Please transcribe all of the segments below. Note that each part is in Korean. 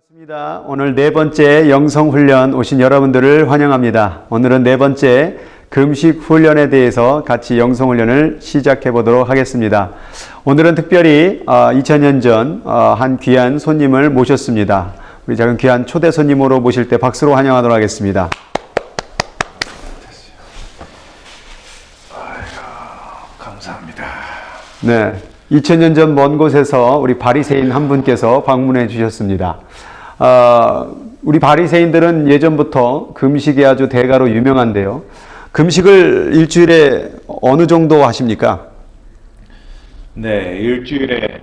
반갑습니다. 오늘 네 번째 영성훈련 오신 여러분들을 환영합니다. 오늘은 네 번째 금식 훈련에 대해서 같이 영성훈련을 시작해 보도록 하겠습니다. 오늘은 특별히 2000년 전 한 귀한 손님을 모셨습니다. 우리 작은 귀한 초대 손님으로 모실 때 박수로 환영하도록 하겠습니다. 감사합니다. 네, 2000년 전 먼 곳에서 우리 바리새인 한 분께서 방문해 주셨습니다. 우리 바리새인들은 예전부터 금식이 아주 대가로 유명한데요. 금식을 일주일에 어느 정도 하십니까? 네, 일주일에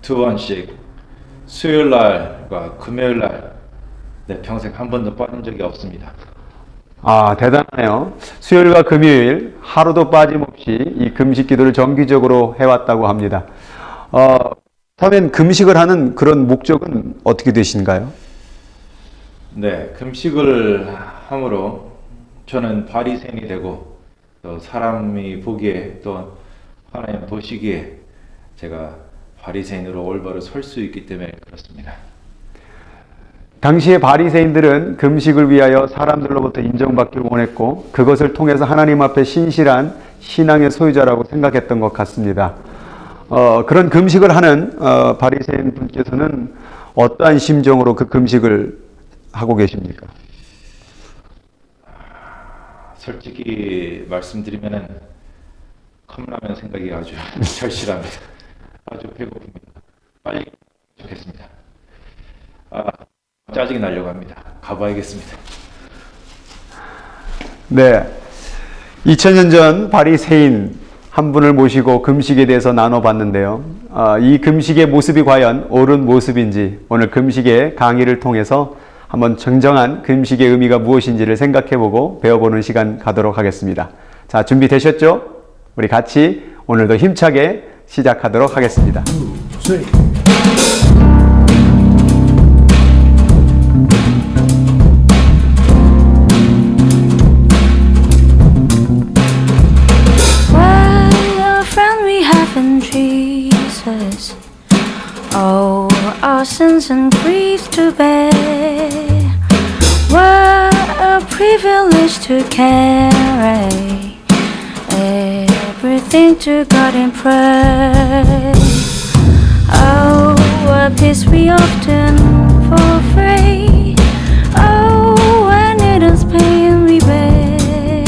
두 번씩 수요일 날과 금요일 날, 네, 평생 한 번도 빠진 적이 없습니다. 아, 대단하네요. 수요일과 금요일 하루도 빠짐없이 이 금식 기도를 정기적으로 해왔다고 합니다. 처음엔 금식을 하는 그런 목적은 어떻게 되신가요? 네, 금식을 함으로 저는 바리새인이 되고 또 사람이 보기에 또 하나님 보시기에 제가 바리새인으로 올바로 설 수 있기 때문에 그렇습니다. 당시의 바리새인들은 금식을 위하여 사람들로부터 인정받기를 원했고 그것을 통해서 하나님 앞에 신실한 신앙의 소유자라고 생각했던 것 같습니다. 그런 금식을 하는 바리새인 분께서는 어떠한 심정으로 그 금식을 하고 계십니까? 솔직히 말씀드리면은 컵라면 생각이 아주 절실합니다. 아주 배고픕니다. 빨리 좋겠습니다. 짜증이 나려고 합니다. 가봐야겠습니다. 네, 2000년 전 바리새인 한 분을 모시고 금식에 대해서 나눠봤는데요. 이 금식의 모습이 과연 옳은 모습인지 오늘 금식의 강의를 통해서 한번 정정한 금식의 의미가 무엇인지를 생각해보고 배워보는 시간 가도록 하겠습니다. 자, 준비되셨죠? 우리 같이 오늘도 힘차게 시작하도록 하겠습니다. Jesus, all our sins and grief to bear. What a privilege to carry everything to God in prayer. Oh, what peace we often forfeit. Oh, when it is pain we bear.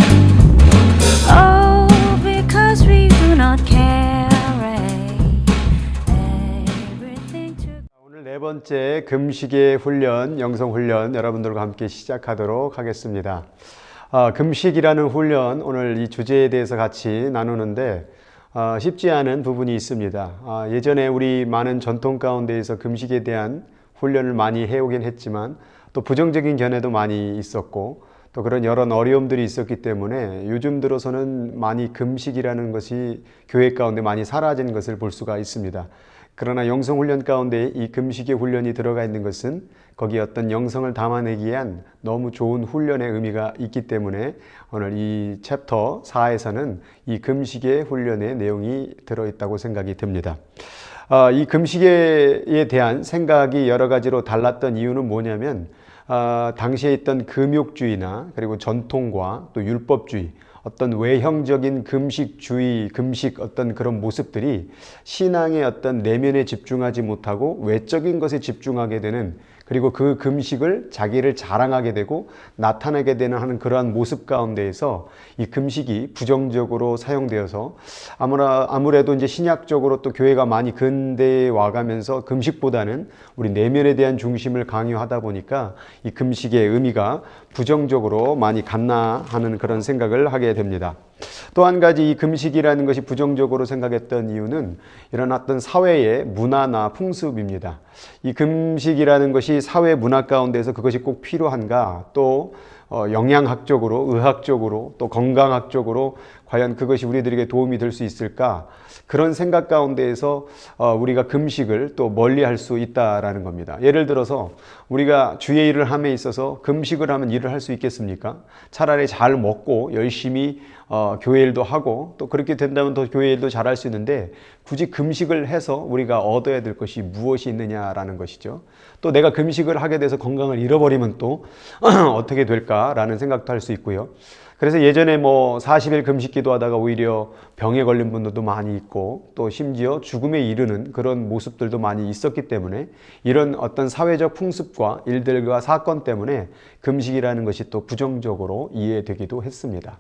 Oh, because we do not carry. 오늘 네 번째 금식의 훈련, 영성훈련 여러분들과 함께 시작하도록 하겠습니다. 금식이라는 훈련, 오늘 이 주제에 대해서 같이 나누는데 쉽지 않은 부분이 있습니다. 예전에 우리 많은 전통 가운데에서 금식에 대한 훈련을 많이 해오긴 했지만 또 부정적인 견해도 많이 있었고 또 그런 여러 어려움들이 있었기 때문에 요즘 들어서는 많이 금식이라는 것이 교회 가운데 많이 사라진 것을 볼 수가 있습니다. 그러나 영성훈련 가운데 이 금식의 훈련이 들어가 있는 것은 거기에 어떤 영성을 담아내기 위한 너무 좋은 훈련의 의미가 있기 때문에 오늘 이 챕터 4에서는 이 금식의 훈련의 내용이 들어있다고 생각이 듭니다. 이 금식에 대한 생각이 여러 가지로 달랐던 이유는 뭐냐면 당시에 있던 금욕주의나 그리고 전통과 또 율법주의, 어떤 외형적인 금식주의, 금식 어떤 그런 모습들이 신앙의 어떤 내면에 집중하지 못하고 외적인 것에 집중하게 되는, 그리고 그 금식을 자기를 자랑하게 되고 나타내게 되는 하는 그러한 모습 가운데에서 이 금식이 부정적으로 사용되어서 아무래도 이제 신약적으로 또 교회가 많이 근대에 와가면서 금식보다는 우리 내면에 대한 중심을 강요하다 보니까 이 금식의 의미가 부정적으로 많이 갔나 하는 그런 생각을 하게 됩니다. 또 한 가지 이 금식이라는 것이 부정적으로 생각했던 이유는 이런 어떤 사회의 문화나 풍습입니다. 이 금식이라는 것이 사회 문화 가운데서 그것이 꼭 필요한가, 또 영양학적으로, 의학적으로, 또 건강학적으로 과연 그것이 우리들에게 도움이 될 수 있을까? 그런 생각 가운데에서 우리가 금식을 또 멀리 할 수 있다라는 겁니다. 예를 들어서 우리가 주의 일을 함에 있어서 금식을 하면 일을 할 수 있겠습니까? 차라리 잘 먹고 열심히 교회 일도 하고 또 그렇게 된다면 더 교회 일도 잘할 수 있는데 굳이 금식을 해서 우리가 얻어야 될 것이 무엇이 있느냐라는 것이죠. 또 내가 금식을 하게 돼서 건강을 잃어버리면 또 어떻게 될까라는 생각도 할 수 있고요. 그래서 예전에 40일 금식 기도하다가 오히려 병에 걸린 분들도 많이 있고 또 심지어 죽음에 이르는 그런 모습들도 많이 있었기 때문에 이런 어떤 사회적 풍습과 일들과 사건 때문에 금식이라는 것이 또 부정적으로 이해되기도 했습니다.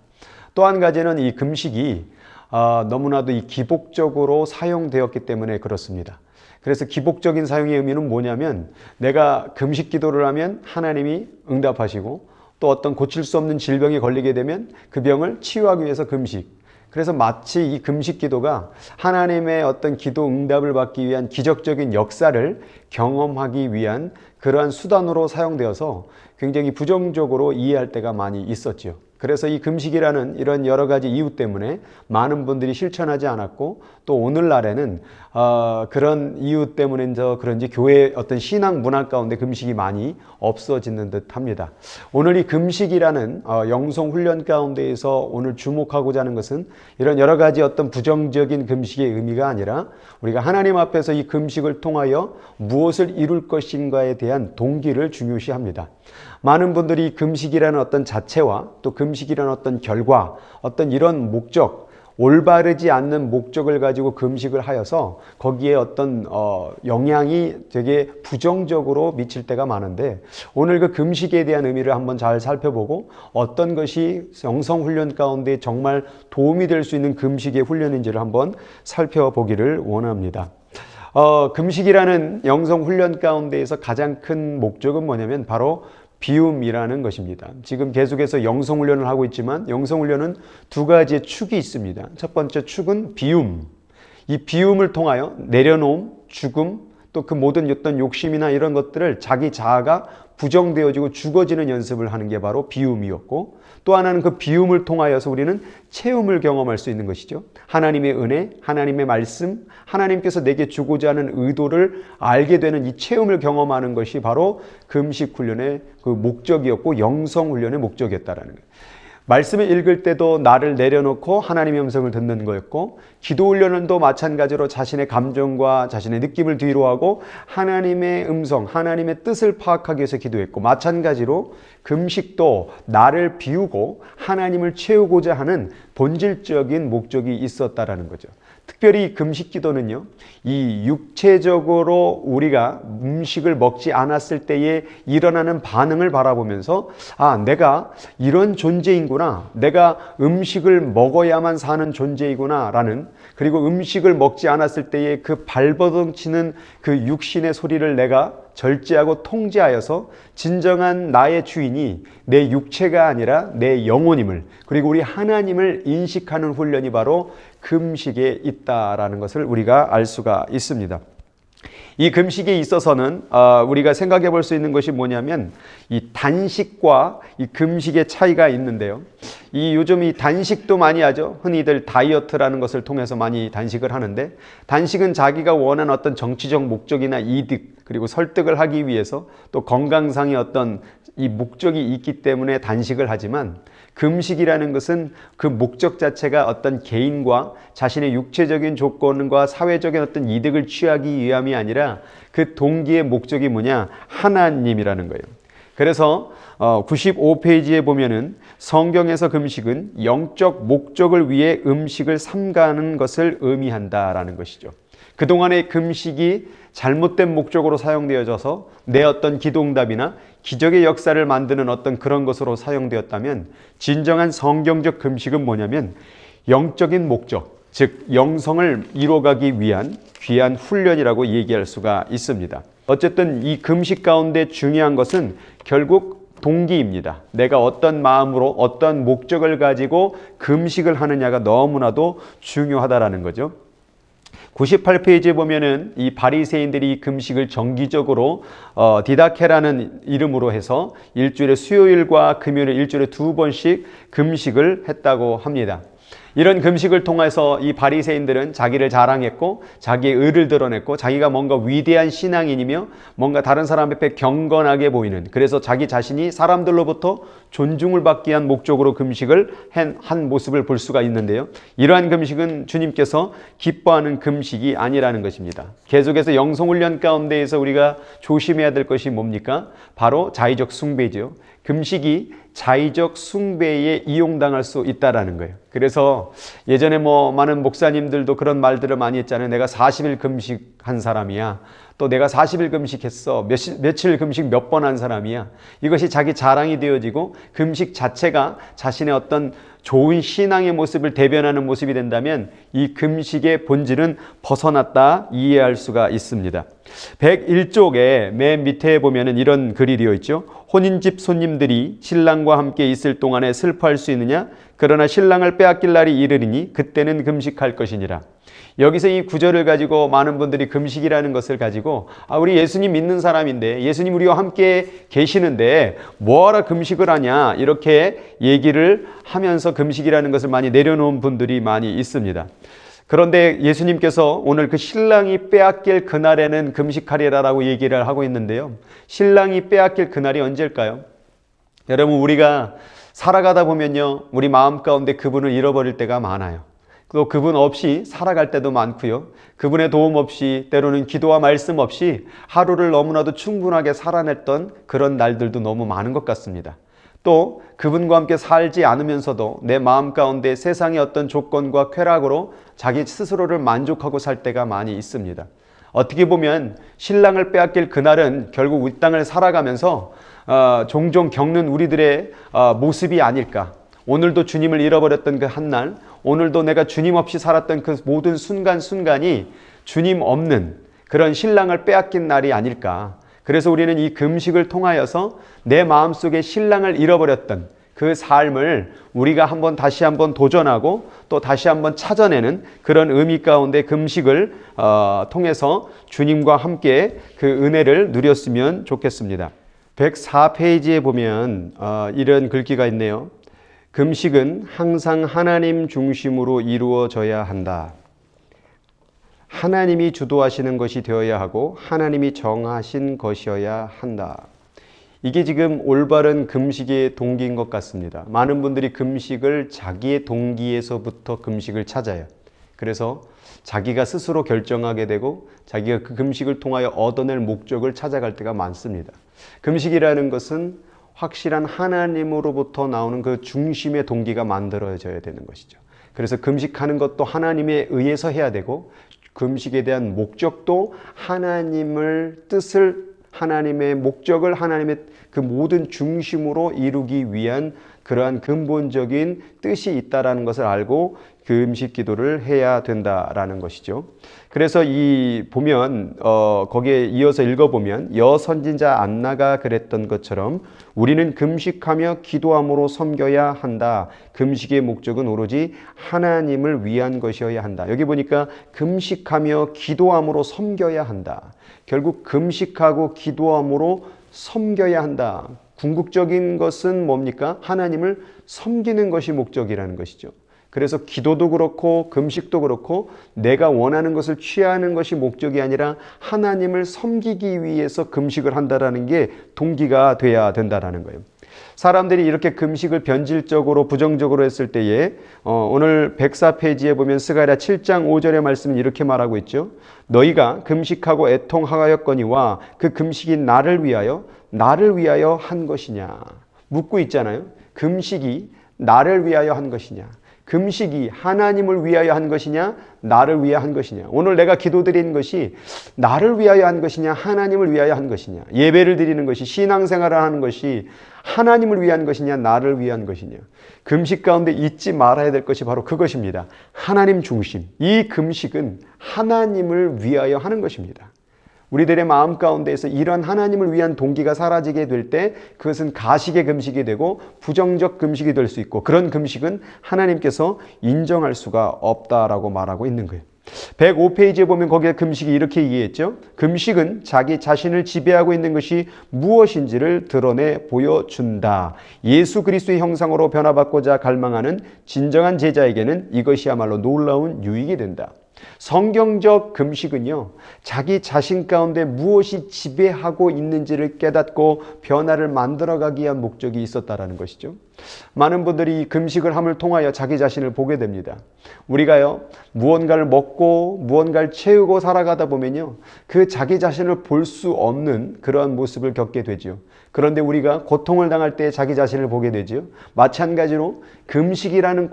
또 한 가지는 이 금식이 너무나도 이 기복적으로 사용되었기 때문에 그렇습니다. 그래서 기복적인 사용의 의미는 뭐냐면 내가 금식 기도를 하면 하나님이 응답하시고 또 어떤 고칠 수 없는 질병에 걸리게 되면 그 병을 치유하기 위해서 금식. 그래서 마치 이 금식 기도가 하나님의 어떤 기도 응답을 받기 위한 기적적인 역사를 경험하기 위한 그러한 수단으로 사용되어서 굉장히 부정적으로 이해할 때가 많이 있었죠. 그래서 이 금식이라는 이런 여러 가지 이유 때문에 많은 분들이 실천하지 않았고 또 오늘날에는 그런 이유 때문인지 그런지 교회의 어떤 신앙 문화 가운데 금식이 많이 없어지는 듯 합니다. 오늘 이 금식이라는 영성 훈련 가운데에서 오늘 주목하고자 하는 것은 이런 여러 가지 어떤 부정적인 금식의 의미가 아니라 우리가 하나님 앞에서 이 금식을 통하여 무엇을 이룰 것인가에 대한 동기를 중요시합니다. 많은 분들이 금식이라는 어떤 자체와 또 금식이라는 어떤 결과, 어떤 이런 목적, 올바르지 않는 목적을 가지고 금식을 하여서 거기에 어떤 영향이 되게 부정적으로 미칠 때가 많은데 오늘 그 금식에 대한 의미를 한번 잘 살펴보고 어떤 것이 영성훈련 가운데 정말 도움이 될 수 있는 금식의 훈련인지를 한번 살펴보기를 원합니다. 금식이라는 영성훈련 가운데에서 가장 큰 목적은 뭐냐면 바로 비움이라는 것입니다. 지금 계속해서 영성훈련을 하고 있지만 영성훈련은 두 가지의 축이 있습니다. 첫 번째 축은 비움. 이 비움을 통하여 내려놓음, 죽음, 또 그 모든 어떤 욕심이나 이런 것들을 자기 자아가 부정되어지고 죽어지는 연습을 하는 게 바로 비움이었고 또 하나는 그 비움을 통하여서 우리는 체험을 경험할 수 있는 것이죠. 하나님의 은혜, 하나님의 말씀, 하나님께서 내게 주고자 하는 의도를 알게 되는 이 체험을 경험하는 것이 바로 금식 훈련의 그 목적이었고 영성 훈련의 목적이었다라는 거예요. 말씀을 읽을 때도 나를 내려놓고 하나님의 음성을 듣는 거였고 기도 훈련도 마찬가지로 자신의 감정과 자신의 느낌을 뒤로 하고 하나님의 음성, 하나님의 뜻을 파악하기 위해서 기도했고 마찬가지로 금식도 나를 비우고 하나님을 채우고자 하는 본질적인 목적이 있었다라는 거죠. 특별히 금식 기도는요, 이 육체적으로 우리가 음식을 먹지 않았을 때에 일어나는 반응을 바라보면서 내가 이런 존재인구나, 내가 음식을 먹어야만 사는 존재이구나 라는, 그리고 음식을 먹지 않았을 때에 그 발버둥치는 그 육신의 소리를 내가 절제하고 통제하여서 진정한 나의 주인이 내 육체가 아니라 내 영혼임을, 그리고 우리 하나님을 인식하는 훈련이 바로 금식에 있다라는 것을 우리가 알 수가 있습니다. 이 금식에 있어서는 우리가 생각해 볼 수 있는 것이 뭐냐면 이 단식과 이 금식의 차이가 있는데요. 요즘 이 단식도 많이 하죠. 흔히들 다이어트라는 것을 통해서 많이 단식을 하는데 단식은 자기가 원하는 어떤 정치적 목적이나 이득 그리고 설득을 하기 위해서 또 건강상의 어떤 이 목적이 있기 때문에 단식을 하지만 금식이라는 것은 그 목적 자체가 어떤 개인과 자신의 육체적인 조건과 사회적인 어떤 이득을 취하기 위함이 아니라 그 동기의 목적이 뭐냐? 하나님이라는 거예요. 그래서 95페이지에 보면은 성경에서 금식은 영적 목적을 위해 음식을 삼가는 것을 의미한다라는 것이죠. 그동안의 금식이 잘못된 목적으로 사용되어져서 내 어떤 기도응답이나 기적의 역사를 만드는 어떤 그런 것으로 사용되었다면 진정한 성경적 금식은 뭐냐면 영적인 목적, 즉 영성을 이뤄가기 위한 귀한 훈련이라고 얘기할 수가 있습니다. 어쨌든 이 금식 가운데 중요한 것은 결국 동기입니다. 내가 어떤 마음으로 어떤 목적을 가지고 금식을 하느냐가 너무나도 중요하다라는 거죠. 98페이지에 보면은 이 바리새인들이 금식을 정기적으로 디다케라는 이름으로 해서 일주일에 수요일과 금요일에 일주일에 2번씩 금식을 했다고 합니다. 이런 금식을 통해서 이 바리새인들은 자기를 자랑했고 자기의 의를 드러냈고 자기가 뭔가 위대한 신앙인이며 뭔가 다른 사람 앞에 경건하게 보이는, 그래서 자기 자신이 사람들로부터 존중을 받기 위한 목적으로 금식을 한 모습을 볼 수가 있는데요. 이러한 금식은 주님께서 기뻐하는 금식이 아니라는 것입니다. 계속해서 영성훈련 가운데에서 우리가 조심해야 될 것이 뭡니까? 바로 자의적 숭배죠. 금식이 자의적 숭배에 이용당할 수 있다라는 거예요. 그래서 예전에 많은 목사님들도 그런 말들을 많이 했잖아요. 내가 40일 금식한 사람이야. 또 내가 40일 금식했어. 며칠 금식 몇 번 한 사람이야. 이것이 자기 자랑이 되어지고 금식 자체가 자신의 어떤 좋은 신앙의 모습을 대변하는 모습이 된다면 이 금식의 본질은 벗어났다 이해할 수가 있습니다. 101쪽에 맨 밑에 보면은 이런 글이 되어 있죠. 혼인집 손님들이 신랑과 함께 있을 동안에 슬퍼할 수 있느냐? 그러나 신랑을 빼앗길 날이 이르리니 그때는 금식할 것이니라. 여기서 이 구절을 가지고 많은 분들이 금식이라는 것을 가지고 우리 예수님 믿는 사람인데 예수님 우리와 함께 계시는데 뭐하러 금식을 하냐 이렇게 얘기를 하면서 금식이라는 것을 많이 내려놓은 분들이 많이 있습니다. 그런데 예수님께서 오늘 그 신랑이 빼앗길 그날에는 금식하리라라고 얘기를 하고 있는데요. 신랑이 빼앗길 그날이 언제일까요? 여러분, 우리가 살아가다 보면요, 우리 마음 가운데 그분을 잃어버릴 때가 많아요. 또 그분 없이 살아갈 때도 많고요. 그분의 도움 없이, 때로는 기도와 말씀 없이 하루를 너무나도 충분하게 살아냈던 그런 날들도 너무 많은 것 같습니다. 또 그분과 함께 살지 않으면서도 내 마음 가운데 세상의 어떤 조건과 쾌락으로 자기 스스로를 만족하고 살 때가 많이 있습니다. 어떻게 보면 신랑을 빼앗길 그날은 결국 이 땅을 살아가면서 종종 겪는 우리들의 모습이 아닐까. 오늘도 주님을 잃어버렸던 그 한날, 오늘도 내가 주님 없이 살았던 그 모든 순간순간이 주님 없는 그런 신랑을 빼앗긴 날이 아닐까. 그래서 우리는 이 금식을 통하여서 내 마음속에 신랑을 잃어버렸던 그 삶을 우리가 다시 한번 도전하고 또 다시 한번 찾아내는 그런 의미 가운데 금식을 통해서 주님과 함께 그 은혜를 누렸으면 좋겠습니다. 104페이지에 보면 이런 글귀가 있네요. 금식은 항상 하나님 중심으로 이루어져야 한다. 하나님이 주도하시는 것이 되어야 하고 하나님이 정하신 것이어야 한다. 이게 지금 올바른 금식의 동기인 것 같습니다. 많은 분들이 금식을 자기의 동기에서부터 금식을 찾아요. 그래서 자기가 스스로 결정하게 되고 자기가 그 금식을 통하여 얻어낼 목적을 찾아갈 때가 많습니다. 금식이라는 것은 확실한 하나님으로부터 나오는 그 중심의 동기가 만들어져야 되는 것이죠. 그래서 금식하는 것도 하나님에 의해서 해야 되고 금식에 대한 목적도 하나님의 뜻을, 하나님의 목적을 하나님의 그 모든 중심으로 이루기 위한 그러한 근본적인 뜻이 있다라는 것을 알고 금식 기도를 해야 된다라는 것이죠. 그래서 보면 거기에 이어서 읽어보면 여선진자 안나가 그랬던 것처럼 우리는 금식하며 기도함으로 섬겨야 한다. 금식의 목적은 오로지 하나님을 위한 것이어야 한다. 여기 보니까 금식하며 기도함으로 섬겨야 한다. 결국 금식하고 기도함으로 섬겨야 한다. 궁극적인 것은 뭡니까? 하나님을 섬기는 것이 목적이라는 것이죠. 그래서 기도도 그렇고 금식도 그렇고 내가 원하는 것을 취하는 것이 목적이 아니라 하나님을 섬기기 위해서 금식을 한다라는 게 동기가 돼야 된다라는 거예요. 사람들이 이렇게 금식을 변질적으로 부정적으로 했을 때에 오늘 104페이지에 보면 스가랴 7장 5절의 말씀은 이렇게 말하고 있죠. 너희가 금식하고 애통하였거니와 그 금식이 나를 위하여 한 것이냐. 묻고 있잖아요. 금식이 나를 위하여 한 것이냐. 금식이 하나님을 위하여 한 것이냐, 나를 위하여 한 것이냐. 오늘 내가 기도드리는 것이 나를 위하여 한 것이냐, 하나님을 위하여 한 것이냐. 예배를 드리는 것이, 신앙생활을 하는 것이 하나님을 위한 것이냐, 나를 위한 것이냐. 금식 가운데 잊지 말아야 될 것이 바로 그것입니다. 하나님 중심. 이 금식은 하나님을 위하여 하는 것입니다. 우리들의 마음 가운데에서 이런 하나님을 위한 동기가 사라지게 될 때 그것은 가식의 금식이 되고 부정적 금식이 될 수 있고, 그런 금식은 하나님께서 인정할 수가 없다라고 말하고 있는 거예요. 105페이지에 보면 거기에 금식이 이렇게 얘기했죠. 금식은 자기 자신을 지배하고 있는 것이 무엇인지를 드러내 보여준다. 예수 그리스도의 형상으로 변화받고자 갈망하는 진정한 제자에게는 이것이야말로 놀라운 유익이 된다. 성경적 금식은요, 자기 자신 가운데 무엇이 지배하고 있는지를 깨닫고 변화를 만들어가기 위한 목적이 있었다라는 것이죠. 많은 분들이 금식을 함을 통하여 자기 자신을 보게 됩니다. 우리가요, 무언가를 먹고 무언가를 채우고 살아가다 보면요, 그 자기 자신을 볼 수 없는 그러한 모습을 겪게 되죠. 그런데 우리가 고통을 당할 때 자기 자신을 보게 되죠. 마찬가지로 금식이라는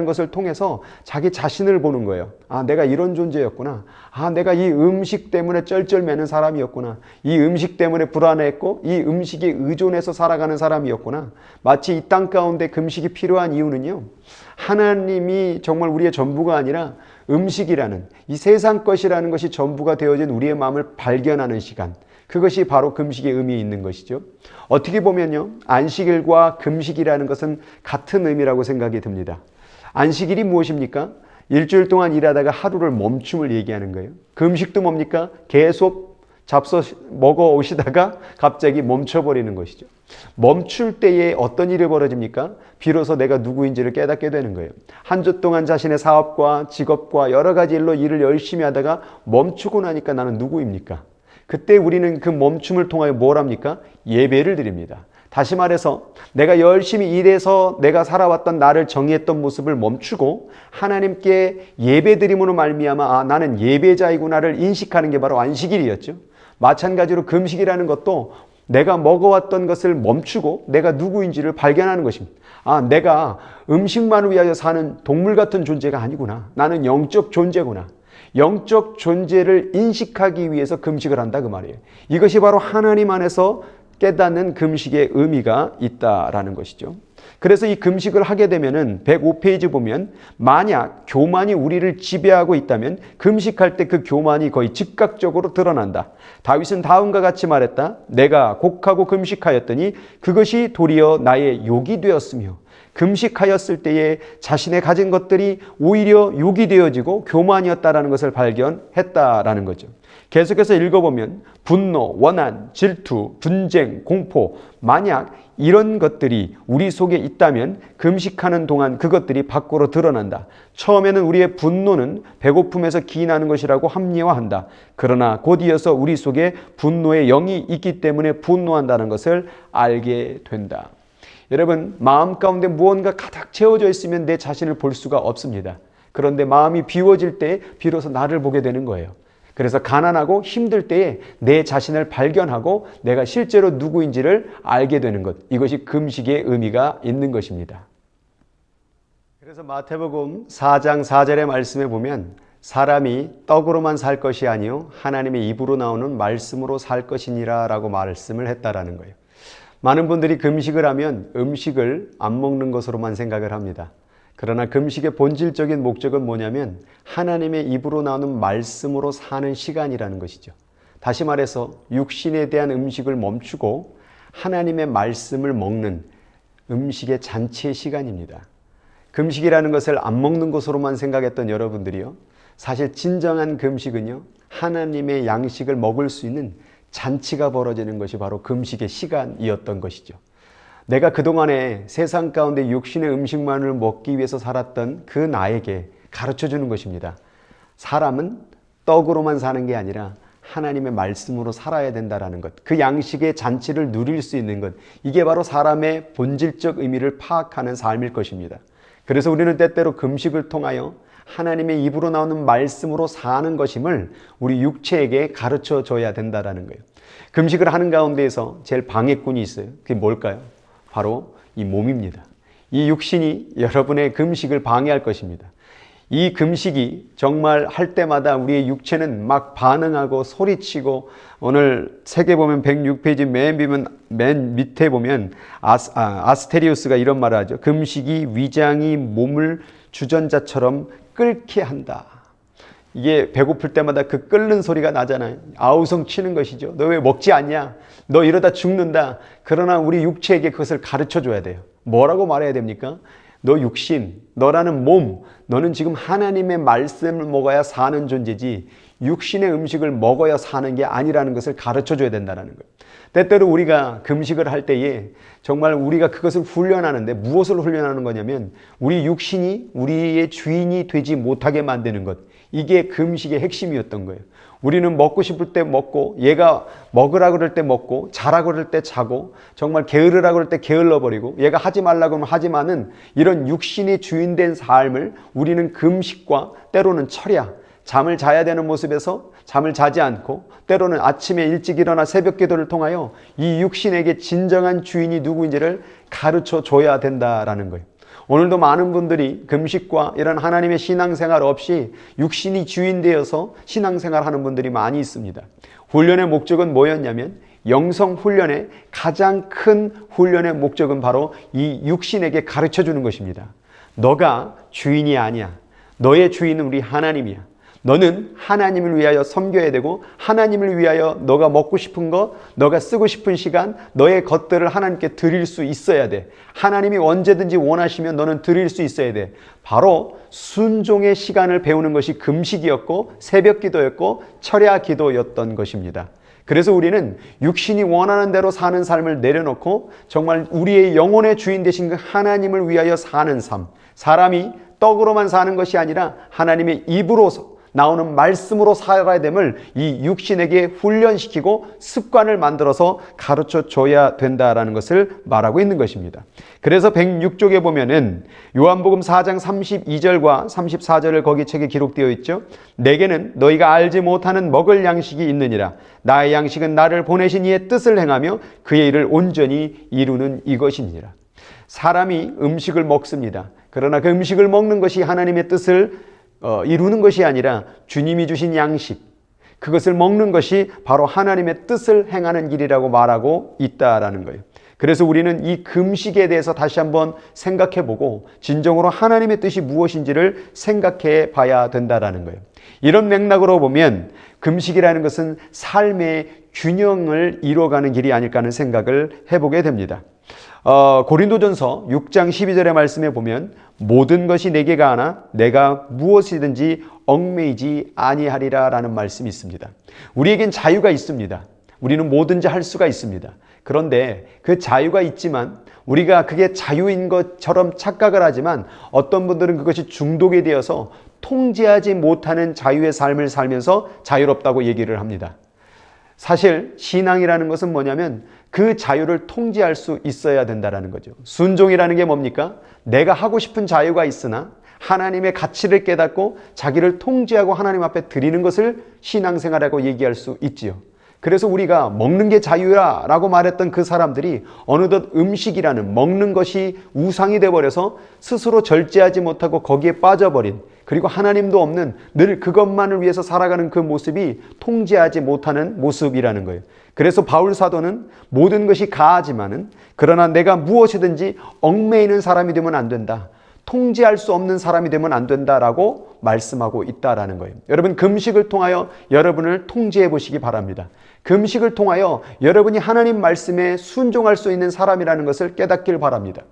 것을 통해서 자기 자신을 보는 거예요. 아, 내가 이런 존재였구나. 아, 내가 이 음식 때문에 쩔쩔매는 사람이었구나. 이 음식 때문에 불안했고 이 음식에 의존해서 살아가는 사람이었구나. 마치 이 땅 가운데 금식이 필요한 이유는요, 하나님이 정말 우리의 전부가 아니라 음식이라는 이 세상 것이라는 것이 전부가 되어진 우리의 마음을 발견하는 시간, 그것이 바로 금식의 의미 있는 것이죠. 어떻게 보면요, 안식일과 금식이라는 것은 같은 의미라고 생각이 듭니다. 안식일이 무엇입니까? 일주일 동안 일하다가 하루를 멈춤을 얘기하는 거예요. 금식도 뭡니까? 계속 잡숴 먹어 오시다가 갑자기 멈춰버리는 것이죠. 멈출 때에 어떤 일이 벌어집니까? 비로소 내가 누구인지를 깨닫게 되는 거예요. 한 주 동안 자신의 사업과 직업과 여러 가지 일로 일을 열심히 하다가 멈추고 나니까 나는 누구입니까? 그때 우리는 그 멈춤을 통하여 뭘 합니까? 예배를 드립니다. 다시 말해서 내가 열심히 일해서 내가 살아왔던 나를 정의했던 모습을 멈추고 하나님께 예배드림으로 말미암아, 아, 나는 예배자이구나를 인식하는 게 바로 안식일이었죠. 마찬가지로 금식이라는 것도 내가 먹어왔던 것을 멈추고 내가 누구인지를 발견하는 것입니다. 아, 내가 음식만을 위하여 사는 동물 같은 존재가 아니구나. 나는 영적 존재구나. 영적 존재를 인식하기 위해서 금식을 한다, 그 말이에요. 이것이 바로 하나님 안에서 깨닫는 금식의 의미가 있다라는 것이죠. 그래서 이 금식을 하게 되면은 105페이지 보면, 만약 교만이 우리를 지배하고 있다면 금식할 때 그 교만이 거의 즉각적으로 드러난다. 다윗은 다음과 같이 말했다. 내가 곡하고 금식하였더니 그것이 도리어 나의 욕이 되었으며, 금식하였을 때에 자신의 가진 것들이 오히려 욕이 되어지고 교만이었다라는 것을 발견했다라는 거죠. 계속해서 읽어보면 분노, 원한, 질투, 분쟁, 공포, 만약 이런 것들이 우리 속에 있다면 금식하는 동안 그것들이 밖으로 드러난다. 처음에는 우리의 분노는 배고픔에서 기인하는 것이라고 합리화한다. 그러나 곧 이어서 우리 속에 분노의 영이 있기 때문에 분노한다는 것을 알게 된다. 여러분, 마음 가운데 무언가 가득 채워져 있으면 내 자신을 볼 수가 없습니다. 그런데 마음이 비워질 때 비로소 나를 보게 되는 거예요. 그래서 가난하고 힘들 때에 내 자신을 발견하고 내가 실제로 누구인지를 알게 되는 것, 이것이 금식의 의미가 있는 것입니다. 그래서 마태복음 4장 4절의 말씀에 보면, 사람이 떡으로만 살 것이 아니요 하나님의 입으로 나오는 말씀으로 살 것이니라 라고 말씀을 했다라는 거예요. 많은 분들이 금식을 하면 음식을 안 먹는 것으로만 생각을 합니다. 그러나 금식의 본질적인 목적은 뭐냐면 하나님의 입으로 나오는 말씀으로 사는 시간이라는 것이죠. 다시 말해서 육신에 대한 음식을 멈추고 하나님의 말씀을 먹는 음식의 잔치의 시간입니다. 금식이라는 것을 안 먹는 것으로만 생각했던 여러분들이요, 사실 진정한 금식은요, 하나님의 양식을 먹을 수 있는 잔치가 벌어지는 것이 바로 금식의 시간이었던 것이죠. 내가 그동안에 세상 가운데 육신의 음식만을 먹기 위해서 살았던 그 나에게 가르쳐주는 것입니다. 사람은 떡으로만 사는 게 아니라 하나님의 말씀으로 살아야 된다는 것, 그 양식의 잔치를 누릴 수 있는 것, 이게 바로 사람의 본질적 의미를 파악하는 삶일 것입니다. 그래서 우리는 때때로 금식을 통하여 하나님의 입으로 나오는 말씀으로 사는 것임을 우리 육체에게 가르쳐 줘야 된다는 거예요. 금식을 하는 가운데에서 제일 방해꾼이 있어요. 그게 뭘까요? 바로 이 몸입니다. 이 육신이 여러분의 금식을 방해할 것입니다. 이 금식이 정말 할 때마다 우리의 육체는 막 반응하고 소리치고, 오늘 책에 보면 106페이지 맨 밑에 보면 아스테리우스가 이런 말을 하죠. 금식이 위장이 몸을 주전자처럼 끓게 한다. 이게 배고플 때마다 그 끓는 소리가 나잖아요. 아우성 치는 것이죠. 너 왜 먹지 않냐? 너 이러다 죽는다. 그러나 우리 육체에게 그것을 가르쳐 줘야 돼요. 뭐라고 말해야 됩니까? 너 육신, 너라는 몸, 너는 지금 하나님의 말씀을 먹어야 사는 존재지 육신의 음식을 먹어야 사는 게 아니라는 것을 가르쳐줘야 된다는 거예요. 때때로 우리가 금식을 할 때에 정말 우리가 그것을 훈련하는데 무엇을 훈련하는 거냐면 우리 육신이 우리의 주인이 되지 못하게 만드는 것. 이게 금식의 핵심이었던 거예요. 우리는 먹고 싶을 때 먹고 얘가 먹으라 그럴 때 먹고 자라 그럴 때 자고 정말 게으르라 그럴 때 게을러 버리고 얘가 하지 말라고 하면 하지만은 이런 육신의 주인된 삶을 우리는 금식과 때로는 철야, 잠을 자야 되는 모습에서 잠을 자지 않고 때로는 아침에 일찍 일어나 새벽 기도를 통하여 이 육신에게 진정한 주인이 누구인지를 가르쳐 줘야 된다라는 거예요. 오늘도 많은 분들이 금식과 이런 하나님의 신앙생활 없이 육신이 주인 되어서 신앙생활 하는 분들이 많이 있습니다. 훈련의 목적은 뭐였냐면 영성 훈련의 가장 큰 훈련의 목적은 바로 이 육신에게 가르쳐 주는 것입니다. 너가 주인이 아니야. 너의 주인은 우리 하나님이야. 너는 하나님을 위하여 섬겨야 되고 하나님을 위하여 너가 먹고 싶은 것, 너가 쓰고 싶은 시간, 너의 것들을 하나님께 드릴 수 있어야 돼. 하나님이 언제든지 원하시면 너는 드릴 수 있어야 돼. 바로 순종의 시간을 배우는 것이 금식이었고 새벽 기도였고 철야 기도였던 것입니다. 그래서 우리는 육신이 원하는 대로 사는 삶을 내려놓고 정말 우리의 영혼의 주인 되신 그 하나님을 위하여 사는 삶, 사람이 떡으로만 사는 것이 아니라 하나님의 입으로 나오는 말씀으로 살아야 됨을 이 육신에게 훈련시키고 습관을 만들어서 가르쳐 줘야 된다라는 것을 말하고 있는 것입니다. 그래서 106쪽에 보면은 요한복음 4장 32절과 34절을 거기 책에 기록되어 있죠. 내게는 너희가 알지 못하는 먹을 양식이 있느니라. 나의 양식은 나를 보내신 이의 뜻을 행하며 그의 일을 온전히 이루는 이것이니라. 사람이 음식을 먹습니다. 그러나 그 음식을 먹는 것이 하나님의 뜻을 이루는 것이 아니라 주님이 주신 양식, 그것을 먹는 것이 바로 하나님의 뜻을 행하는 길이라고 말하고 있다라는 거예요. 그래서 우리는 이 금식에 대해서 다시 한번 생각해 보고 진정으로 하나님의 뜻이 무엇인지를 생각해 봐야 된다라는 거예요. 이런 맥락으로 보면 금식이라는 것은 삶의 균형을 이루어가는 길이 아닐까 하는 생각을 해보게 됩니다. 고린도전서 6장 12절의 말씀에 보면 모든 것이 내게 가하나 내가 무엇이든지 얽매이지 아니하리라 라는 말씀이 있습니다. 우리에겐 자유가 있습니다. 우리는 뭐든지 할 수가 있습니다. 그런데 그 자유가 있지만 우리가 그게 자유인 것처럼 착각을 하지만 어떤 분들은 그것이 중독이 되어서 통제하지 못하는 자유의 삶을 살면서 자유롭다고 얘기를 합니다. 사실 신앙이라는 것은 뭐냐면 그 자유를 통제할 수 있어야 된다는 거죠. 순종이라는 게 뭡니까? 내가 하고 싶은 자유가 있으나 하나님의 가치를 깨닫고 자기를 통제하고 하나님 앞에 드리는 것을 신앙생활이라고 얘기할 수 있지요. 그래서 우리가 먹는 게 자유라고 말했던 그 사람들이 어느덧 음식이라는 먹는 것이 우상이 되어버려서 스스로 절제하지 못하고 거기에 빠져버린, 그리고 하나님도 없는 늘 그것만을 위해서 살아가는 그 모습이 통제하지 못하는 모습이라는 거예요. 그래서 바울 사도는 모든 것이 가하지만은 그러나 내가 무엇이든지 얽매이는 사람이 되면 안 된다. 통제할 수 없는 사람이 되면 안 된다라고 말씀하고 있다라는 거예요. 여러분, 금식을 통하여 여러분을 통제해 보시기 바랍니다. 금식을 통하여 여러분이 하나님 말씀에 순종할 수 있는 사람이라는 것을 깨닫길 바랍니다.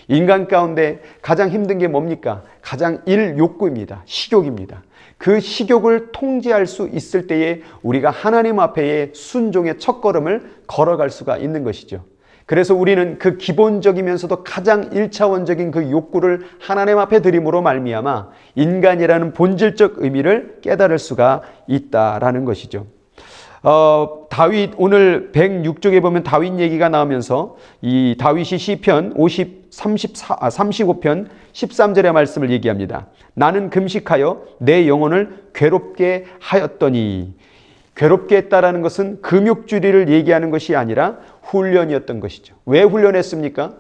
인간 가운데 가장 힘든 게 뭡니까? 가장 일욕구입니다. 식욕입니다. 그 식욕을 통제할 수 있을 때에 우리가 하나님 앞에 순종의 첫걸음을 걸어갈 수가 있는 것이죠. 그래서 우리는 그 기본적이면서도 가장 1차원적인 그 욕구를 하나님 앞에 드림으로 말미암아 인간이라는 본질적 의미를 깨달을 수가 있다라는 것이죠. 다윗, 오늘 106쪽에 보면 다윗 얘기가 나오면서 이 다윗이 시편 35편 13절의 말씀을 얘기합니다. 나는 금식하여 내 영혼을 괴롭게 하였더니, 괴롭게 했다라는 것은 금욕주의를 얘기하는 것이 아니라 훈련이었던 것이죠. 왜 훈련했습니까?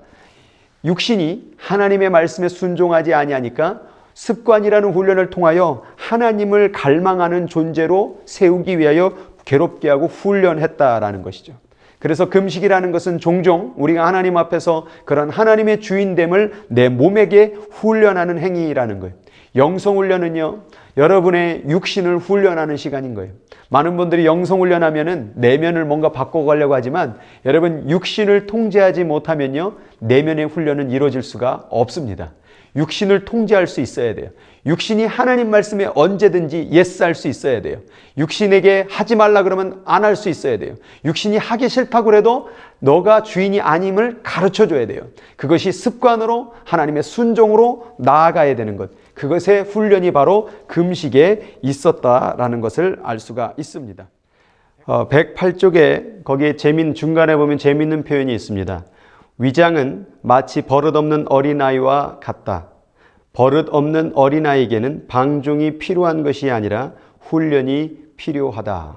육신이 하나님의 말씀에 순종하지 아니하니까 습관이라는 훈련을 통하여 하나님을 갈망하는 존재로 세우기 위하여 괴롭게 하고 훈련했다라는 것이죠. 그래서 금식이라는 것은 종종 우리가 하나님 앞에서 그런 하나님의 주인됨을 내 몸에게 훈련하는 행위라는 거예요. 영성훈련은요, 여러분의 육신을 훈련하는 시간인 거예요. 많은 분들이 영성훈련하면은 내면을 뭔가 바꿔가려고 하지만 여러분, 육신을 통제하지 못하면요, 내면의 훈련은 이루어질 수가 없습니다. 육신을 통제할 수 있어야 돼요. 육신이 하나님 말씀에 언제든지 예스할 수 있어야 돼요. 육신에게 하지 말라 그러면 안 할 수 있어야 돼요. 육신이 하기 싫다고 해도 너가 주인이 아님을 가르쳐 줘야 돼요. 그것이 습관으로 하나님의 순종으로 나아가야 되는 것. 그것의 훈련이 바로 금식에 있었다라는 것을 알 수가 있습니다. 108쪽에 거기에 중간에 보면 재미있는 표현이 있습니다. 위장은 마치 버릇없는 어린아이와 같다. 버릇없는 어린아이에게는 방종이 필요한 것이 아니라 훈련이 필요하다.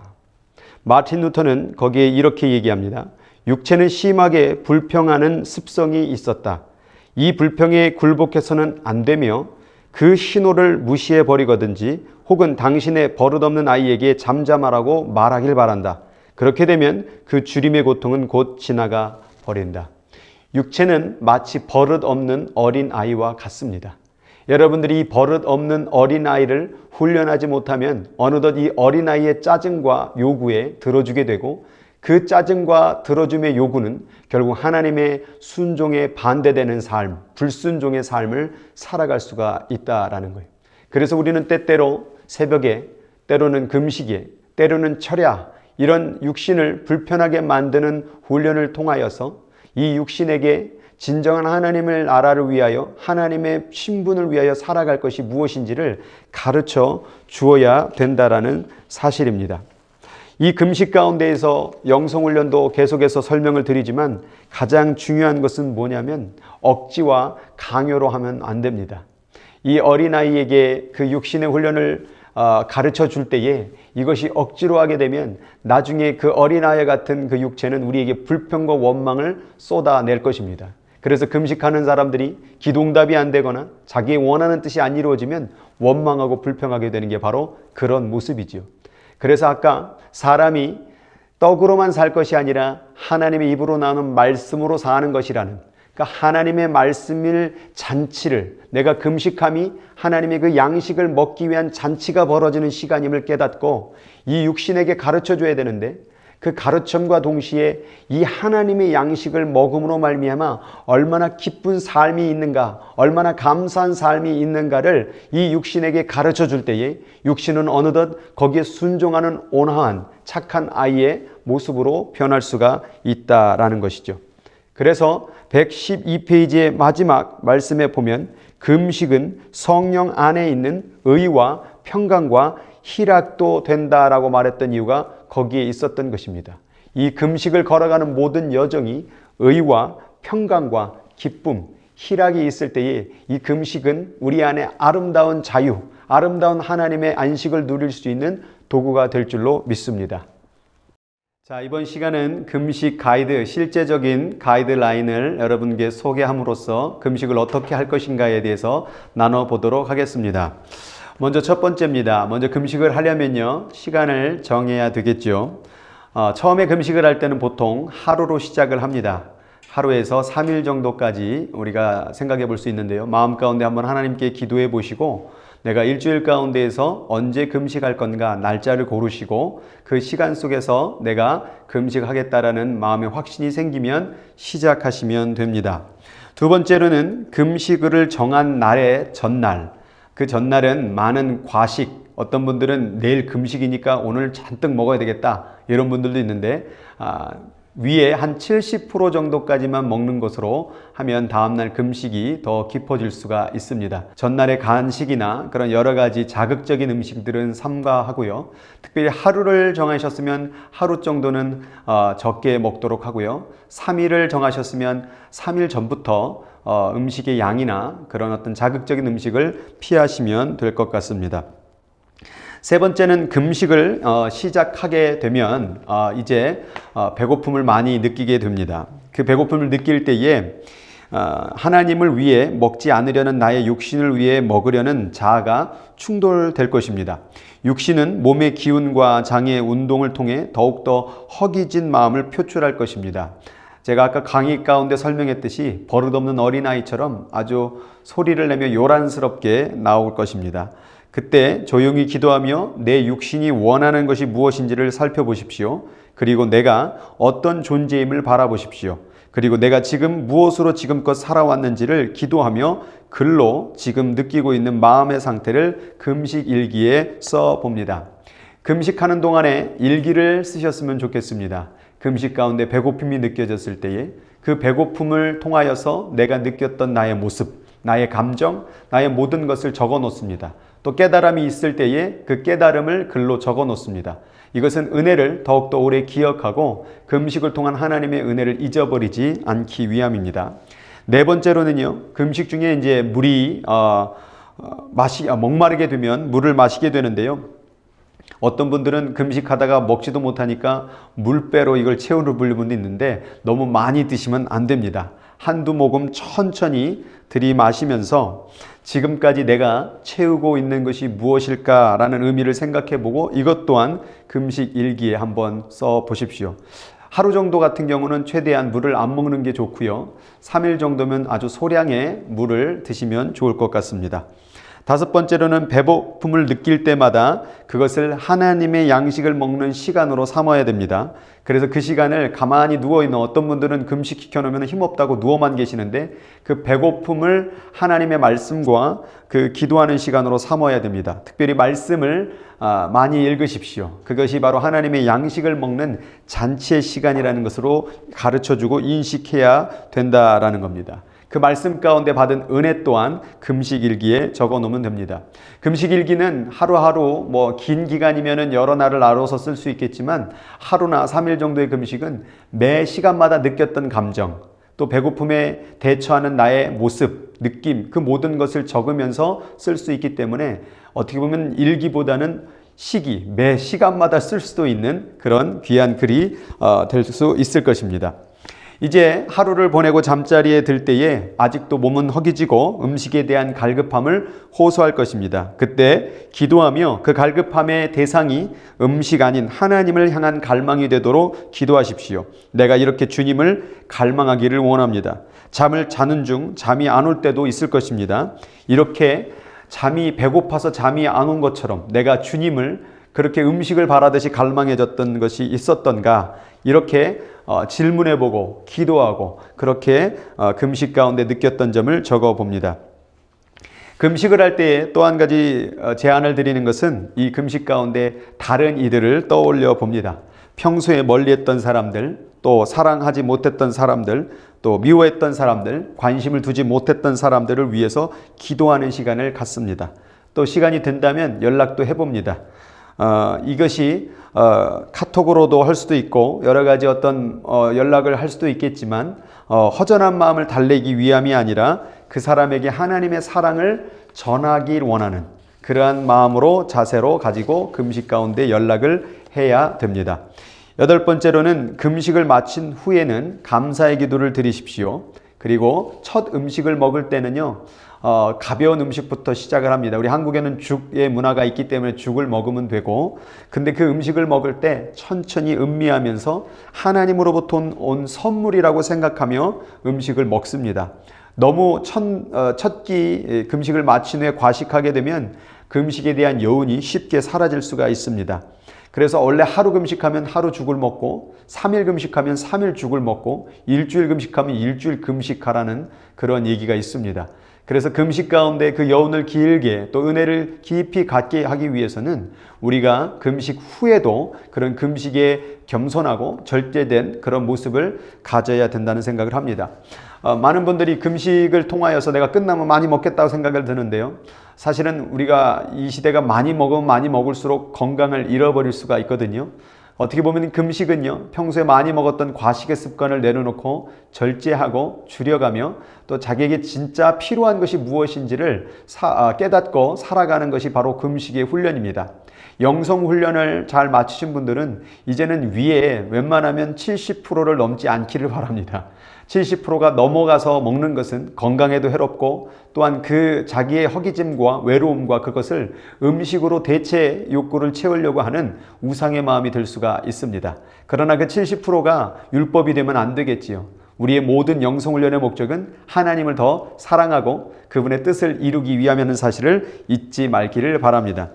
마틴 루터는 거기에 이렇게 얘기합니다. 육체는 심하게 불평하는 습성이 있었다. 이 불평에 굴복해서는 안 되며 그 신호를 무시해 버리거든지 혹은 당신의 버릇없는 아이에게 잠잠하라고 말하길 바란다. 그렇게 되면 그 주림의 고통은 곧 지나가 버린다. 육체는 마치 버릇없는 어린아이와 같습니다. 여러분들이 이 버릇없는 어린아이를 훈련하지 못하면 어느덧 이 어린아이의 짜증과 요구에 들어주게 되고 그 짜증과 들어줌의 요구는 결국 하나님의 순종에 반대되는 삶, 불순종의 삶을 살아갈 수가 있다라는 거예요. 그래서 우리는 때때로 새벽에, 때로는 금식에, 때로는 철야, 이런 육신을 불편하게 만드는 훈련을 통하여서 이 육신에게 진정한 하나님을 나라를 위하여 하나님의 신분을 위하여 살아갈 것이 무엇인지를 가르쳐 주어야 된다라는 사실입니다. 이 금식 가운데에서 영성훈련도 계속해서 설명을 드리지만 가장 중요한 것은 뭐냐면 억지와 강요로 하면 안 됩니다. 이 어린아이에게 그 육신의 훈련을 가르쳐 줄 때에 이것이 억지로 하게 되면 나중에 그 어린아이 같은 그 육체는 우리에게 불평과 원망을 쏟아낼 것입니다. 그래서 금식하는 사람들이 기도응답이 안 되거나 자기의 원하는 뜻이 안 이루어지면 원망하고 불평하게 되는 게 바로 그런 모습이지요. 그래서 아까 사람이 떡으로만 살 것이 아니라 하나님의 입으로 나오는 말씀으로 사는 것이라는, 그러니까 하나님의 말씀일 잔치를, 내가 금식함이 하나님의 그 양식을 먹기 위한 잔치가 벌어지는 시간임을 깨닫고 이 육신에게 가르쳐 줘야 되는데, 그 가르침과 동시에 이 하나님의 양식을 먹음으로 말미암아 얼마나 기쁜 삶이 있는가, 얼마나 감사한 삶이 있는가를 이 육신에게 가르쳐 줄 때에 육신은 어느덧 거기에 순종하는 온화한 착한 아이의 모습으로 변할 수가 있다라는 것이죠. 그래서 112페이지의 마지막 말씀에 보면 금식은 성령 안에 있는 의와 평강과 희락도 된다라고 말했던 이유가 거기에 있었던 것입니다. 이 금식을 걸어가는 모든 여정이 의와 평강과 기쁨, 희락이 있을 때에 이 금식은 우리 안에 아름다운 자유, 아름다운 하나님의 안식을 누릴 수 있는 도구가 될 줄로 믿습니다. 자, 이번 시간은 금식 가이드, 실제적인 가이드라인을 여러분께 소개함으로써 금식을 어떻게 할 것인가에 대해서 나눠보도록 하겠습니다. 먼저 첫 번째입니다. 먼저 금식을 하려면요, 시간을 정해야 되겠죠. 처음에 금식을 할 때는 보통 하루로 시작을 합니다. 하루에서 3일 정도까지 우리가 생각해 볼 수 있는데요. 마음 가운데 한번 하나님께 기도해 보시고 내가 일주일 가운데에서 언제 금식할 건가 날짜를 고르시고 그 시간 속에서 내가 금식하겠다라는 마음의 확신이 생기면 시작하시면 됩니다. 두 번째로는 금식을 정한 날의 전날, 그 전날은 많은 과식, 어떤 분들은 내일 금식이니까 오늘 잔뜩 먹어야 되겠다 이런 분들도 있는데 위에 한 70% 정도까지만 먹는 것으로 하면 다음날 금식이 더 깊어질 수가 있습니다. 전날의 간식이나 그런 여러 가지 자극적인 음식들은 삼가하고요. 특별히 하루를 정하셨으면 하루 정도는 적게 먹도록 하고요. 3일을 정하셨으면 3일 전부터 음식의 양이나 그런 어떤 자극적인 음식을 피하시면 될 것 같습니다. 세 번째는 금식을 시작하게 되면 이제 배고픔을 많이 느끼게 됩니다. 그 배고픔을 느낄 때에 하나님을 위해 먹지 않으려는 나의 육신을 위해 먹으려는 자아가 충돌될 것입니다. 육신은 몸의 기운과 장의 운동을 통해 더욱더 허기진 마음을 표출할 것입니다. 제가 아까 강의 가운데 설명했듯이 버릇없는 어린아이처럼 아주 소리를 내며 요란스럽게 나올 것입니다. 그때 조용히 기도하며 내 육신이 원하는 것이 무엇인지를 살펴보십시오. 그리고 내가 어떤 존재임을 바라보십시오. 그리고 내가 지금 무엇으로 지금껏 살아왔는지를 기도하며 글로 지금 느끼고 있는 마음의 상태를 금식 일기에 써 봅니다. 금식하는 동안에 일기를 쓰셨으면 좋겠습니다. 금식 가운데 배고픔이 느껴졌을 때에 그 배고픔을 통하여서 내가 느꼈던 나의 모습, 나의 감정, 나의 모든 것을 적어 놓습니다. 또 깨달음이 있을 때에 그 깨달음을 글로 적어 놓습니다. 이것은 은혜를 더욱더 오래 기억하고 금식을 통한 하나님의 은혜를 잊어버리지 않기 위함입니다. 네 번째로는요, 금식 중에 이제 물이 목마르게 되면 물을 마시게 되는데요. 어떤 분들은 금식하다가 먹지도 못하니까 물배로 이걸 채우는 분도 있는데 너무 많이 드시면 안 됩니다. 한두 모금 천천히 들이마시면서 지금까지 내가 채우고 있는 것이 무엇일까라는 의미를 생각해 보고 이것 또한 금식 일기에 한번 써 보십시오. 하루 정도 같은 경우는 최대한 물을 안 먹는 게 좋고요. 3일 정도면 아주 소량의 물을 드시면 좋을 것 같습니다. 다섯 번째로는 배고픔을 느낄 때마다 그것을 하나님의 양식을 먹는 시간으로 삼아야 됩니다. 그래서 그 시간을 가만히 누워있는 어떤 분들은 금식 시켜놓으면 힘없다고 누워만 계시는데 그 배고픔을 하나님의 말씀과 그 기도하는 시간으로 삼아야 됩니다. 특별히 말씀을 많이 읽으십시오. 그것이 바로 하나님의 양식을 먹는 잔치의 시간이라는 것으로 가르쳐주고 인식해야 된다라는 겁니다. 그 말씀 가운데 받은 은혜 또한 금식일기에 적어 놓으면 됩니다. 금식일기는 하루하루 긴 기간이면은 여러 날을 나눠서 쓸 수 있겠지만 하루나 3일 정도의 금식은 매 시간마다 느꼈던 감정, 또 배고픔에 대처하는 나의 모습, 느낌, 그 모든 것을 적으면서 쓸 수 있기 때문에 어떻게 보면 일기보다는 시기, 매 시간마다 쓸 수도 있는 그런 귀한 글이 될 수 있을 것입니다. 이제 하루를 보내고 잠자리에 들 때에 아직도 몸은 허기지고 음식에 대한 갈급함을 호소할 것입니다. 그때 기도하며 그 갈급함의 대상이 음식 아닌 하나님을 향한 갈망이 되도록 기도하십시오. 내가 이렇게 주님을 갈망하기를 원합니다. 잠을 자는 중 잠이 안 올 때도 있을 것입니다. 이렇게 잠이 배고파서 잠이 안 온 것처럼 내가 주님을 그렇게 음식을 바라듯이 갈망해졌던 것이 있었던가, 이렇게 질문해보고 기도하고 그렇게 금식 가운데 느꼈던 점을 적어봅니다. 금식을 할 때에 또 한 가지 제안을 드리는 것은 이 금식 가운데 다른 이들을 떠올려 봅니다. 평소에 멀리했던 사람들, 또 사랑하지 못했던 사람들, 또 미워했던 사람들, 관심을 두지 못했던 사람들을 위해서 기도하는 시간을 갖습니다. 또 시간이 된다면 연락도 해봅니다. 이것이 카톡으로도 할 수도 있고 여러 가지 어떤 연락을 할 수도 있겠지만 허전한 마음을 달래기 위함이 아니라 그 사람에게 하나님의 사랑을 전하길 원하는 그러한 마음으로 자세로 가지고 금식 가운데 연락을 해야 됩니다. 여덟 번째로는 금식을 마친 후에는 감사의 기도를 드리십시오. 그리고 첫 음식을 먹을 때는요, 가벼운 음식부터 시작을 합니다. 우리 한국에는 죽의 문화가 있기 때문에 죽을 먹으면 되고, 근데 그 음식을 먹을 때 천천히 음미하면서 하나님으로부터 온 선물이라고 생각하며 음식을 먹습니다. 너무 첫 끼 금식을 마친 후에 과식하게 되면 금식에 대한 여운이 쉽게 사라질 수가 있습니다. 그래서 원래 하루 금식하면 하루 죽을 먹고 3일 금식하면 3일 죽을 먹고 일주일 금식하면 일주일 금식하라는 그런 얘기가 있습니다. 그래서 금식 가운데 그 여운을 길게 또 은혜를 깊이 갖게 하기 위해서는 우리가 금식 후에도 그런 금식에 겸손하고 절제된 그런 모습을 가져야 된다는 생각을 합니다. 많은 분들이 금식을 통하여서 내가 끝나면 많이 먹겠다고 생각을 드는데요. 사실은 우리가 이 시대가 많이 먹으면 많이 먹을수록 건강을 잃어버릴 수가 있거든요. 어떻게 보면 금식은요, 평소에 많이 먹었던 과식의 습관을 내려놓고 절제하고 줄여가며 또 자기에게 진짜 필요한 것이 무엇인지를 깨닫고 살아가는 것이 바로 금식의 훈련입니다. 영성 훈련을 잘 마치신 분들은 이제는 위에 웬만하면 70%를 넘지 않기를 바랍니다. 70%가 넘어가서 먹는 것은 건강에도 해롭고 또한 그 자기의 허기짐과 외로움과 그것을 음식으로 대체 욕구를 채우려고 하는 우상의 마음이 들 수가 있습니다. 그러나 그 70%가 율법이 되면 안 되겠지요. 우리의 모든 영성훈련의 목적은 하나님을 더 사랑하고 그분의 뜻을 이루기 위함이라는 사실을 잊지 말기를 바랍니다.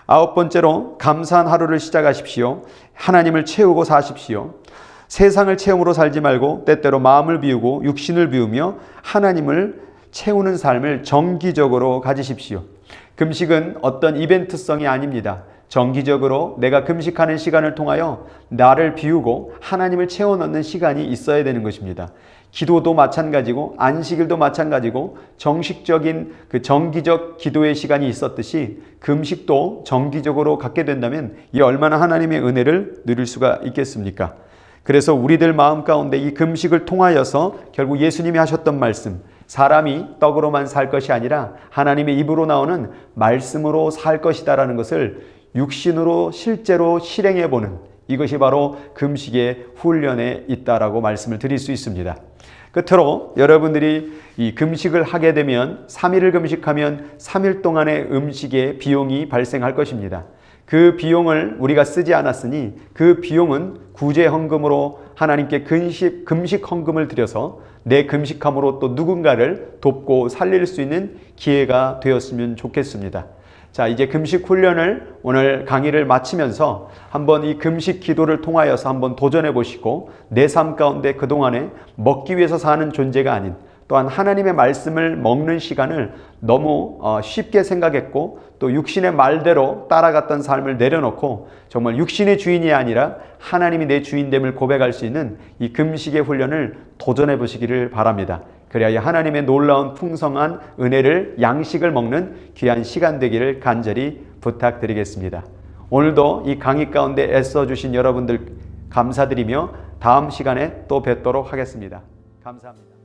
아홉 번째로 감사한 하루를 시작하십시오. 하나님을 채우고 사십시오. 세상을 체험으로 살지 말고 때때로 마음을 비우고 육신을 비우며 하나님을 채우는 삶을 정기적으로 가지십시오. 금식은 어떤 이벤트성이 아닙니다. 정기적으로 내가 금식하는 시간을 통하여 나를 비우고 하나님을 채워 넣는 시간이 있어야 되는 것입니다. 기도도 마찬가지고 안식일도 마찬가지고 정식적인 그 정기적 기도의 시간이 있었듯이 금식도 정기적으로 갖게 된다면 이 얼마나 하나님의 은혜를 누릴 수가 있겠습니까? 그래서 우리들 마음 가운데 이 금식을 통하여서 결국 예수님이 하셨던 말씀, 사람이 떡으로만 살 것이 아니라 하나님의 입으로 나오는 말씀으로 살 것이다라는 것을 육신으로 실제로 실행해 보는, 이것이 바로 금식의 훈련에 있다라고 말씀을 드릴 수 있습니다. 끝으로 여러분들이 이 금식을 하게 되면 3일을 금식하면 3일 동안의 음식의 비용이 발생할 것입니다. 그 비용을 우리가 쓰지 않았으니 그 비용은 구제 헌금으로 하나님께 금식 헌금을 드려서 내 금식함으로 또 누군가를 돕고 살릴 수 있는 기회가 되었으면 좋겠습니다. 자, 이제 금식 훈련을 오늘 강의를 마치면서 한번 이 금식 기도를 통하여서 한번 도전해 보시고 내 삶 가운데 그동안에 먹기 위해서 사는 존재가 아닌, 또한 하나님의 말씀을 먹는 시간을 너무 쉽게 생각했고 또 육신의 말대로 따라갔던 삶을 내려놓고 정말 육신의 주인이 아니라 하나님이 내 주인됨을 고백할 수 있는 이 금식의 훈련을 도전해 보시기를 바랍니다. 그래야 하나님의 놀라운 풍성한 은혜를, 양식을 먹는 귀한 시간 되기를 간절히 부탁드리겠습니다. 오늘도 이 강의 가운데 애써주신 여러분들 감사드리며 다음 시간에 또 뵙도록 하겠습니다. 감사합니다.